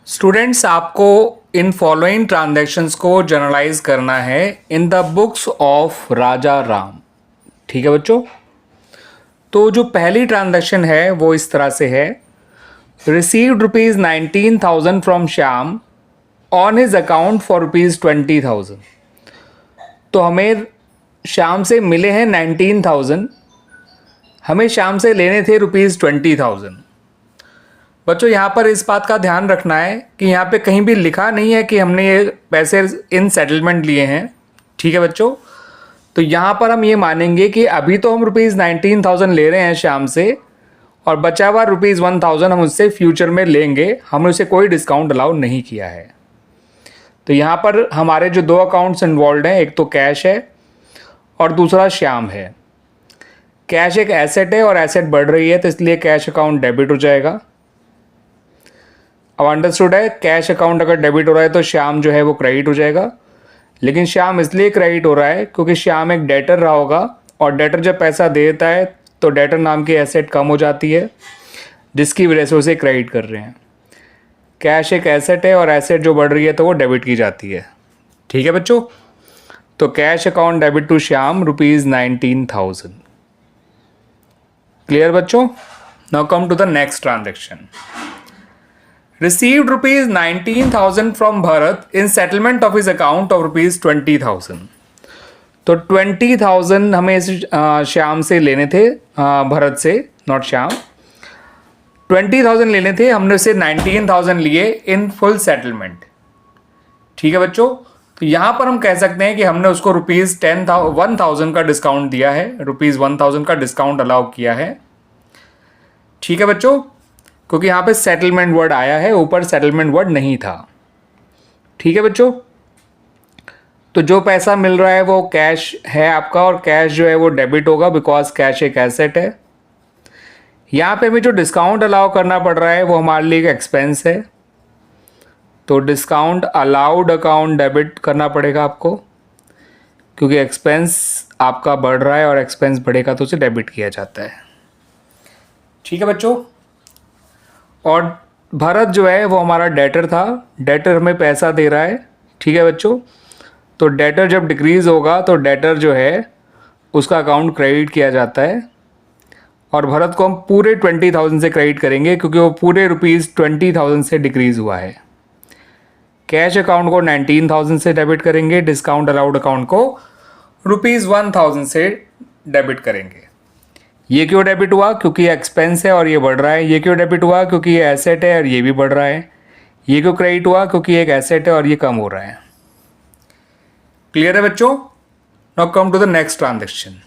Students, आपको in following transactions को generalise करना है इन द बुक्स ऑफ राजा राम। ठीक है बच्चों। तो जो पहली ट्रांजैक्शन है वो इस तरह से है, received ₹19,000 from Shyam on his account for ₹20,000। तो हमें श्याम से मिले हैं 19,000, हमें श्याम से लेने थे ₹20,000। बच्चों यहाँ पर इस बात का ध्यान रखना है कि यहाँ पे कहीं भी लिखा नहीं है कि हमने ये पैसे इन सेटलमेंट लिए हैं। ठीक है बच्चों। तो यहाँ पर हम ये मानेंगे कि अभी तो हम ₹19,000 ले रहे हैं श्याम से, और बचा हुआ ₹1,000 हम उससे फ्यूचर में लेंगे। हमने उसे कोई डिस्काउंट अलाउ नहीं किया है। तो यहाँ पर हमारे जो दो अकाउंट्स इन्वॉल्व हैं, एक तो कैश है और दूसरा श्याम है। कैश एक एसेट है और एसेट बढ़ रही है, तो इसलिए कैश अकाउंट डेबिट हो जाएगा। अब अंडरस्टूड है, कैश अकाउंट अगर डेबिट हो रहा है तो श्याम जो है वो क्रेडिट हो जाएगा। लेकिन श्याम इसलिए क्रेडिट हो रहा है क्योंकि श्याम एक डेटर रहा होगा, और डेटर जब पैसा देता है तो डेटर नाम की एसेट कम हो जाती है, जिसकी वजह से उसे क्रेडिट कर रहे हैं। कैश एक एसेट है और एसेट जो बढ़ रही है तो वो डेबिट की जाती है। ठीक है बच्चों। तो cash account debit to Shyam ₹19,000। Clear बच्चों। Now come to the next transaction. Received ₹19,000 from Bharat in settlement of his account of ₹20,000। तो 20,000 हमें श्याम से लेने थे, भरत से, नॉट श्याम। 20,000 लेने थे, हमने उसे 19,000 लिए इन फुल सेटलमेंट। ठीक है बच्चों। तो यहाँ पर हम कह सकते हैं कि हमने उसको ₹1,000 का डिस्काउंट दिया है, ₹1,000 का डिस्काउंट अलाउ किया है। ठीक है बच्चों, क्योंकि यहाँ पे सेटलमेंट वर्ड आया है, ऊपर सेटलमेंट वर्ड नहीं था। ठीक है बच्चों। तो जो पैसा मिल रहा है वो कैश है आपका, और कैश जो है वो डेबिट होगा बिकॉज कैश एक एसेट है। यहाँ पे हमें जो डिस्काउंट अलाउ करना पड़ रहा है वो हमारे लिए एक एक्सपेंस है, तो डिस्काउंट अलाउड अकाउंट डेबिट करना पड़ेगा आपको, क्योंकि एक्सपेंस आपका बढ़ रहा है और एक्सपेंस बढ़ेगा तो उसे डेबिट किया जाता है। ठीक है बच्चों। और भरत जो है वो हमारा डेटर था, डेटर हमें पैसा दे रहा है। ठीक है बच्चों। तो डेटर जब डिक्रीज़ होगा तो डेटर जो है उसका अकाउंट क्रेडिट किया जाता है, और भरत को हम पूरे 20,000 से क्रेडिट करेंगे क्योंकि वो पूरे ₹20,000 से डिक्रीज़ हुआ है। कैश अकाउंट को 19,000 से डेबिट करेंगे, डिस्काउंट अलाउड अकाउंट को ₹1,000 से डेबिट करेंगे। ये क्यों डेबिट हुआ? क्योंकि ये एक्सपेंस है और ये बढ़ रहा है। ये क्यों डेबिट हुआ? क्योंकि ये एसेट है और ये भी बढ़ रहा है। ये क्यों क्रेडिट हुआ? क्योंकि एक एसेट है और ये कम हो रहा है। क्लियर है बच्चों। Now come to the next transaction.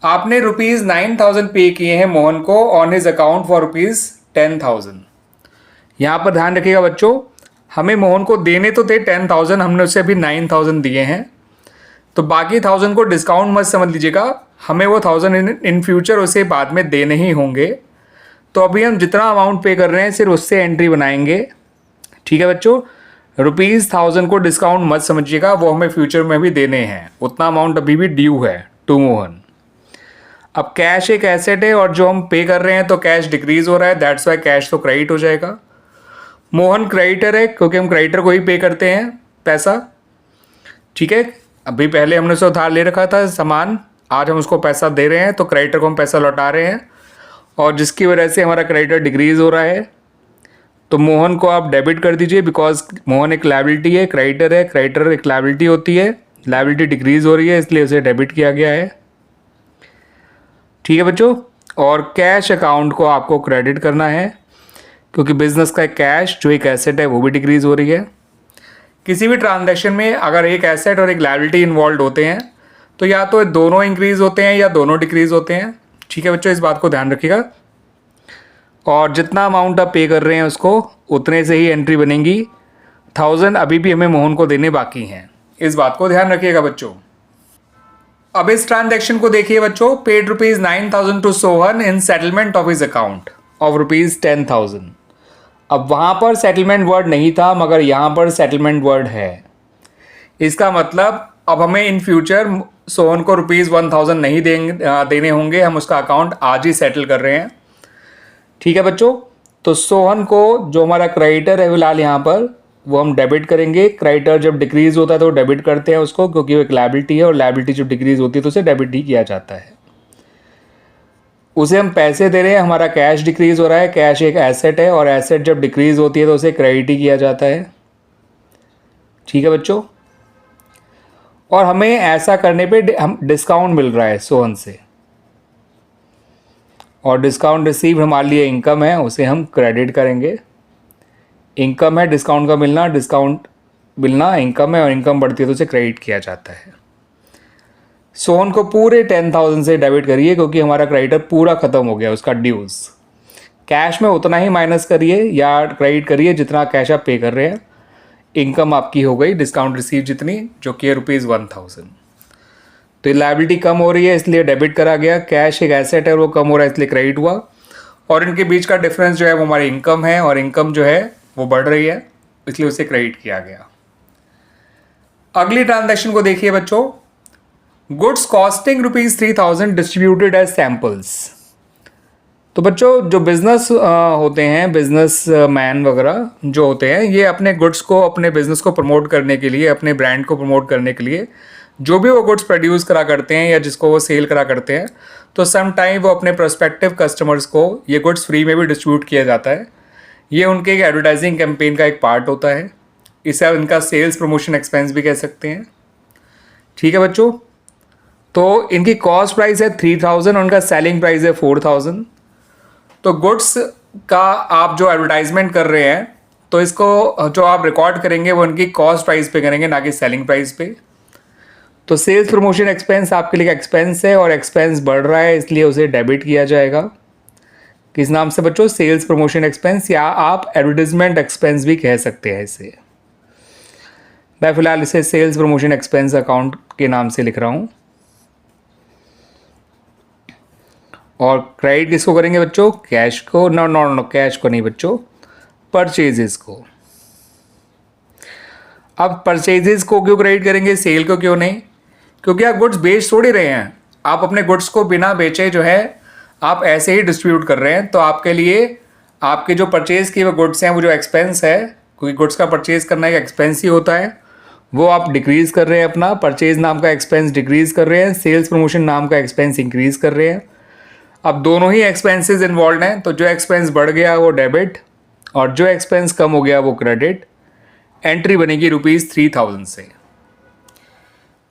आपने ₹9,000 पे किए हैं मोहन को ऑन हिज अकाउंट फॉर ₹10,000। यहाँ पर ध्यान रखिएगा बच्चों, हमें मोहन को देने तो थे 10,000, हमने उसे अभी 9,000 दिए हैं, तो बाकी 1,000 को डिस्काउंट मत समझ लीजिएगा, हमें वो 1,000 इन फ्यूचर उसे बाद में देने ही होंगे। तो अभी हम जितना अमाउंट पे कर रहे हैं सिर्फ उससे एंट्री बनाएंगे। ठीक है बच्चों। ₹1,000 को डिस्काउंट मत समझिएगा, वो हमें फ्यूचर में भी देने हैं, उतना अमाउंट अभी भी ड्यू है टू मोहन। अब कैश एक एसेट है और जो हम पे कर रहे हैं तो कैश डिक्रीज हो रहा है, दैट्स वाई कैश तो क्रेडिट हो जाएगा। मोहन क्रेडिटर है क्योंकि हम क्रेडिटर को ही पे करते हैं पैसा। ठीक है। अभी पहले हमने उसे उधार ले रखा था सामान, आज हम उसको पैसा दे रहे हैं तो क्रेडिटर को हम पैसा लौटा रहे हैं, और जिसकी वजह से हमारा क्रेडिटर डिक्रीज हो रहा है। तो मोहन को आप डेबिट कर दीजिए बिकॉज मोहन एक लायबिलिटी है, क्रेडिटर है, क्रेडिटर एक लायबिलिटी होती है, लायबिलिटी डिक्रीज हो रही है इसलिए उसे डेबिट किया गया है। ठीक है बच्चों। और कैश अकाउंट को आपको क्रेडिट करना है क्योंकि बिजनेस का कैश जो एक एसेट है वो भी डिक्रीज हो रही है। किसी भी ट्रांजैक्शन में अगर एक एसेट और एक लायबिलिटी इन्वॉल्व होते हैं तो या तो दोनों इंक्रीज होते हैं या दोनों डिक्रीज होते हैं। ठीक है बच्चों, इस बात को ध्यान रखिएगा। और जितना अमाउंट आप पे कर रहे हैं उसको उतने से ही एंट्री बनेगी। 1,000 अभी भी हमें मोहन को देने बाकी हैं, इस बात को ध्यान रखिएगा बच्चों। अब इस ट्रांजैक्शन को देखिए बच्चों। Paid ₹9,000 to Sohan in settlement of his account of ₹10,000। अब वहाँ पर सेटलमेंट वर्ड नहीं था मगर यहाँ पर सेटलमेंट वर्ड है। इसका मतलब अब हमें इन फ्यूचर सोहन को ₹1,000 नहीं देने होंगे, हम उसका अकाउंट आज ही सेटल कर रहे हैं। ठीक है बच्चों। तो सोहन को जो हमारा क्रेडिटर है फिलहाल यहाँ पर, वो हम डेबिट करेंगे। क्रेडिटर जब डिक्रीज होता है तो डेबिट करते हैं उसको, क्योंकि वो एक लायबिलिटी है और लायबिलिटी जब डिक्रीज होती है तो उसे डेबिट ही किया जाता है। उसे हम पैसे दे रहे हैं, हमारा कैश डिक्रीज हो रहा है। कैश एक एसेट है और एसेट जब डिक्रीज होती है तो उसे क्रेडिट ही किया जाता है। ठीक है बच्चों, और हमें ऐसा करने पे हम डिस्काउंट मिल रहा है सोहन से, और डिस्काउंट रिसीव हमारे लिए इनकम है, उसे हम क्रेडिट करेंगे। इनकम है डिस्काउंट का मिलना, डिस्काउंट मिलना इनकम है, और इनकम बढ़ती है तो उसे क्रेडिट किया जाता है। सोहन को पूरे 10,000 से डेबिट करिए, क्योंकि हमारा क्रेडिटर पूरा ख़त्म हो गया उसका ड्यूज़। कैश में उतना ही माइनस करिए या क्रेडिट करिए जितना कैश आप पे कर रहे हैं। इनकम आपकी हो गई डिस्काउंट रिसीव जितनी, जो कि है ₹1,000। तो ये लायबिलिटी कम हो रही है इसलिए डेबिट करा गया। कैश एक एसेट है और वो कम हो रहा है इसलिए क्रेडिट हुआ, और इनके बीच का डिफरेंस जो है वो हमारी इनकम है, और इनकम जो है वो बढ़ रही है इसलिए उसे क्रेडिट किया गया। अगली ट्रांजैक्शन को देखिए बच्चों, goods costing ₹3,000 distributed as samples. तो बच्चों जो बिजनेस होते हैं, बिजनेस मैन वगैरह जो होते हैं, ये अपने गुड्स को, अपने बिजनेस को प्रमोट करने के लिए, अपने ब्रांड को प्रमोट करने के लिए जो भी वो गुड्स प्रोड्यूस करा करते हैं या जिसको वो सेल करा करते हैं, तो सम टाइम वो अपने प्रोस्पेक्टिव कस्टमर्स को ये गुड्स फ्री में भी डिस्ट्रीब्यूट किया जाता है। ये उनके एडवर्टाइजिंग कैंपेन का एक पार्ट होता है। इसे आप इनका सेल्स प्रमोशन एक्सपेंस भी कह सकते हैं। ठीक है बच्चों, तो इनकी कॉस्ट प्राइस है 3,000, उनका सेलिंग प्राइस है 4,000। तो गुड्स का आप जो एडवर्टाइजमेंट कर रहे हैं, तो इसको जो आप रिकॉर्ड करेंगे वो इनकी कॉस्ट प्राइस पे करेंगे, ना कि सेलिंग प्राइस पे। तो सेल्स प्रमोशन एक्सपेंस आपके लिए एक्सपेंस है, और एक्सपेंस बढ़ रहा है इसलिए उसे डेबिट किया जाएगा। किस नाम से बच्चों? सेल्स प्रमोशन एक्सपेंस, या आप एडवर्टाइजमेंट एक्सपेंस भी कह सकते हैं इसे। मैं फिलहाल इसे सेल्स प्रमोशन एक्सपेंस अकाउंट के नाम से लिख रहा हूँ। और क्रेडिट किसको करेंगे बच्चों? कैश को। नो नो नो, कैश को नहीं बच्चों, परचेजेस को। अब परचेजेस को क्यों क्रेडिट करेंगे, सेल को क्यों नहीं? क्योंकि आप गुड्स बेच थोड़ी रहे हैं, आप अपने गुड्स को बिना बेचे जो है आप ऐसे ही डिस्ट्रीब्यूट कर रहे हैं। तो आपके लिए आपके जो परचेज किए हुए गुड्स हैं, वो जो एक्सपेंस है, क्योंकि गुड्स का परचेज करना एक एक्सपेंस ही होता है, वो आप डिक्रीज कर रहे हैं। अपना परचेज नाम का एक्सपेंस डिक्रीज कर रहे हैं, सेल्स प्रमोशन नाम का एक्सपेंस इंक्रीज कर रहे हैं। अब दोनों ही एक्सपेंसेस इन्वॉल्व हैं, तो जो एक्सपेंस बढ़ गया वो डेबिट और जो एक्सपेंस कम हो गया वो क्रेडिट। एंट्री बनेगी ₹3,000 से।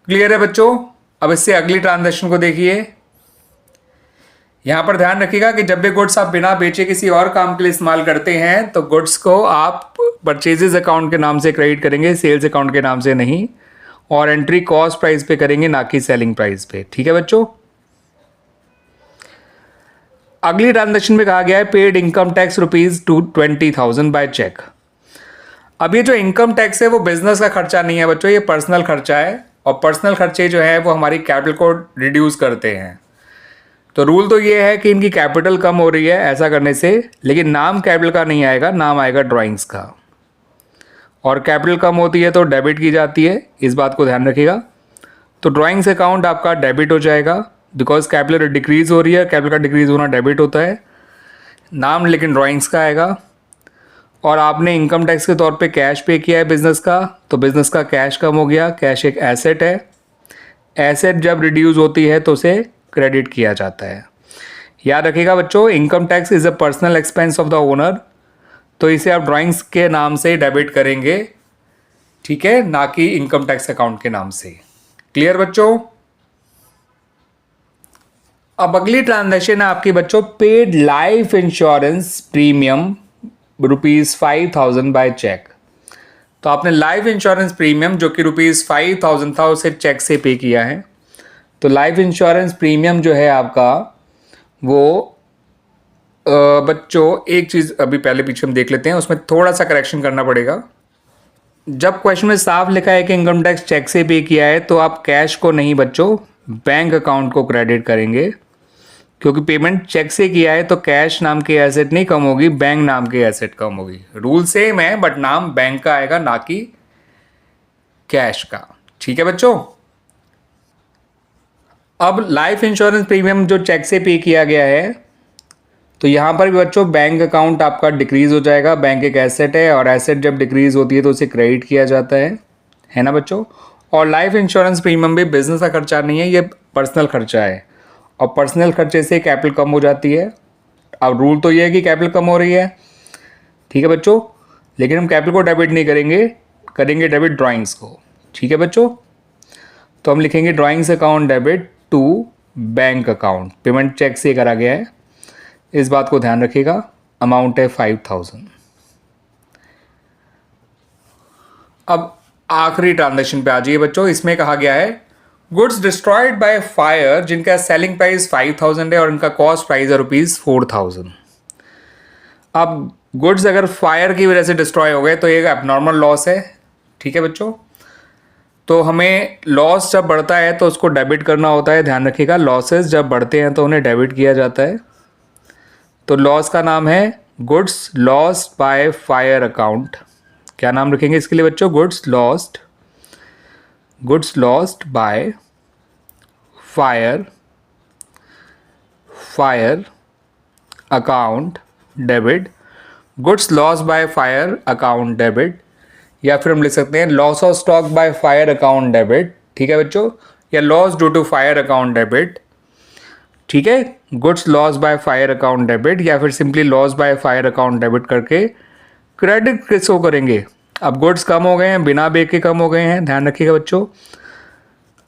क्लियर है बच्चों? अब इससे अगली ट्रांजैक्शन को देखिए। यहां पर ध्यान रखिएगा कि जब भी गुड्स आप बिना बेचे किसी और काम के लिए इस्तेमाल करते हैं, तो गुड्स को आप परचेजेस अकाउंट के नाम से क्रेडिट करेंगे, सेल्स अकाउंट के नाम से नहीं, और एंट्री कॉस्ट प्राइस पे करेंगे, ना कि सेलिंग प्राइस पे। ठीक है बच्चों? अगली ट्रांजैक्शन में कहा गया है paid income tax ₹20,000 by cheque. अब ये जो इनकम टैक्स है वो बिजनेस का खर्चा नहीं है बच्चों, ये पर्सनल खर्चा है, और पर्सनल खर्चे जो है वो हमारी कैपिटल को रिड्यूस करते हैं। तो रूल तो ये है कि इनकी कैपिटल कम हो रही है ऐसा करने से, लेकिन नाम कैपिटल का नहीं आएगा, नाम आएगा ड्राइंग्स का। और कैपिटल कम होती है तो डेबिट की जाती है, इस बात को ध्यान रखिएगा। तो ड्राइंग्स अकाउंट आपका डेबिट हो जाएगा, बिकॉज कैपिटल डिक्रीज हो रही है, कैपिटल का डिक्रीज होना डेबिट होता है। नाम लेकिन ड्राइंग्स का आएगा। और आपने इनकम टैक्स के तौर पे कैश पे किया है बिजनेस का, तो बिजनेस का कैश कम हो गया। कैश एक एसेट है, एसेट जब रिड्यूस होती है तो उसे क्रेडिट किया जाता है। याद रखिएगा बच्चों, income tax is a personal expense of the owner, तो इसे आप ड्राइंग्स के नाम से डेबिट करेंगे, ठीक है, ना कि इनकम टैक्स अकाउंट के नाम से। क्लियर बच्चों? अब अगली ट्रांजैक्शन है आपकी बच्चों paid life insurance premium ₹5,000 by cheque. तो आपने लाइफ इंश्योरेंस प्रीमियम जो कि ₹5,000 था उसे चेक से पे किया है। तो लाइफ इंश्योरेंस प्रीमियम जो है आपका वो बच्चों एक चीज़ अभी पहले पीछे हम देख लेते हैं, उसमें थोड़ा सा करेक्शन करना पड़ेगा। जब क्वेश्चन में साफ लिखा है कि इनकम टैक्स चेक से पे किया है, तो आप कैश को नहीं बच्चों, बैंक अकाउंट को क्रेडिट करेंगे, क्योंकि पेमेंट चेक से किया है तो कैश नाम की एसेट नहीं कम होगी, बैंक नाम की एसेट कम होगी। रूल सेम है बट नाम बैंक का आएगा, ना कि कैश का। ठीक है बच्चों? अब लाइफ इंश्योरेंस प्रीमियम जो चेक से पे किया गया है, तो यहाँ पर भी बच्चों बैंक अकाउंट आपका डिक्रीज़ हो जाएगा। बैंक एक एसेट है और एसेट जब डिक्रीज़ होती है तो उसे क्रेडिट किया जाता है ना बच्चों। और लाइफ इंश्योरेंस प्रीमियम भी बिजनेस का खर्चा नहीं है, ये पर्सनल खर्चा है और पर्सनल खर्चे से कैपिटल कम हो जाती है। अब रूल तो ये है कि कैपिटल कम हो रही है, ठीक है बच्चों, लेकिन हम कैपिटल को डेबिट नहीं करेंगे, करेंगे डेबिट ड्राइंग्स को, ठीक है बच्चों। तो हम लिखेंगे drawings account debit to bank account, payment cheque से करा गया है, इस बात को ध्यान रखिएगा। अमाउंट है 5000। अब आखिरी ट्रांजैक्शन पे आ जाइए बच्चों। इसमें कहा गया है गुड्स डिस्ट्रॉयड बाय फायर जिनका सेलिंग प्राइस 5000 है और इनका कॉस्ट प्राइस है ₹4000। अब गुड्स अगर फायर की वजह से डिस्ट्रॉय हो गए तो ये एबनॉर्मल लॉस है, ठीक है बच्चों। तो हमें लॉस जब बढ़ता है तो उसको डेबिट करना होता है, ध्यान रखिएगा। लॉसेस जब बढ़ते हैं तो उन्हें डेबिट किया जाता है। तो लॉस का नाम है goods lost by fire account. क्या नाम रखेंगे इसके लिए बच्चों? Goods lost by fire account debit, goods loss by fire account debit, या फिर हम लिख सकते हैं loss of stock by fire account debit, ठीक है बच्चों, या loss due to fire account debit, ठीक है। Goods loss by fire account debit या फिर simply loss by fire account debit करके क्रेडिट किसको करेंगे? अब गुड्स कम हो गए हैं, बिना बेच के कम हो गए हैं, ध्यान रखिएगा बच्चों।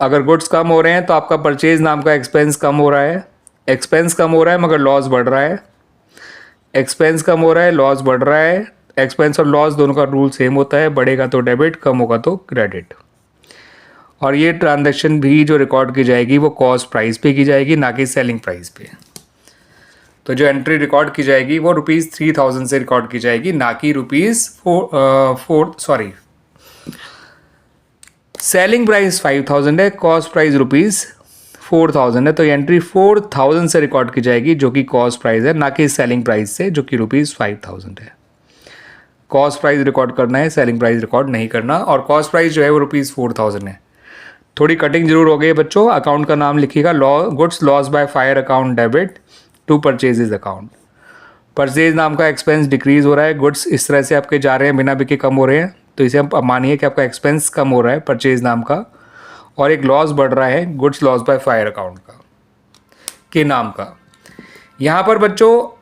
अगर गुड्स कम हो रहे हैं तो आपका परचेज नाम का एक्सपेंस कम हो रहा है, एक्सपेंस कम हो रहा है मगर लॉस बढ़ रहा है, एक्सपेंस कम हो रहा है, लॉस बढ़ रहा है। एक्सपेंस और लॉस दोनों का रूल सेम होता है, बढ़ेगा तो डेबिट, कम होगा तो क्रेडिट। और ये ट्रांजैक्शन भी जो रिकॉर्ड की जाएगी वो कॉस्ट प्राइस पे की जाएगी, ना कि सेलिंग प्राइस पे। तो जो एंट्री रिकॉर्ड की जाएगी वो ₹3000 से रिकॉर्ड की जाएगी, ना कि सेलिंग प्राइस 5000 है, कॉस्ट प्राइस ₹4000 है। तो एंट्री 4000 से रिकॉर्ड की जाएगी जो कि कॉस्ट प्राइस है, ना कि सेलिंग प्राइस से जो कि ₹5000 है। कॉस्ट प्राइस रिकॉर्ड करना है, सेलिंग प्राइस रिकॉर्ड नहीं करना। और कॉस्ट प्राइस जो है वो ₹4000 है। थोड़ी कटिंग जरूर हो गई है बच्चों। अकाउंट का नाम लिखिएगा goods loss by fire account debit to purchases account. Purchase नाम का एक्सपेंस डिक्रीज हो रहा है, गुड्स इस तरह से आपके जा रहे हैं, बिना बिके कम हो रहे हैं, तो इसे आप मानिए कि आपका एक्सपेंस कम हो रहा है परचेज नाम का, और एक लॉस बढ़ रहा है goods loss by fire account का के नाम का। यहाँ पर बच्चों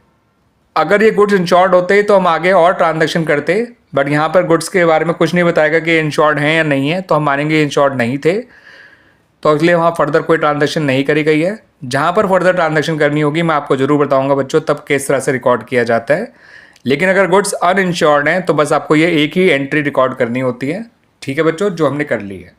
अगर ये गुड्स इंश्योर्ड होते तो हम आगे और ट्रांजैक्शन करते, बट यहाँ पर गुड्स के बारे में कुछ नहीं बताएगा कि इंश्योर्ड हैं या नहीं है, तो हम मानेंगे इंश्योर्ड नहीं थे, तो इसलिए वहाँ फर्दर कोई ट्रांजैक्शन नहीं करी गई है। जहाँ पर फर्दर ट्रांजैक्शन करनी होगी मैं आपको ज़रूर बताऊँगा बच्चों, तब किस तरह से रिकॉर्ड किया जाता है। लेकिन अगर गुड्स अनइंश्योर्ड हैं तो बस आपको ये एक ही एंट्री रिकॉर्ड करनी होती है, ठीक है बच्चों, जो हमने कर ली है।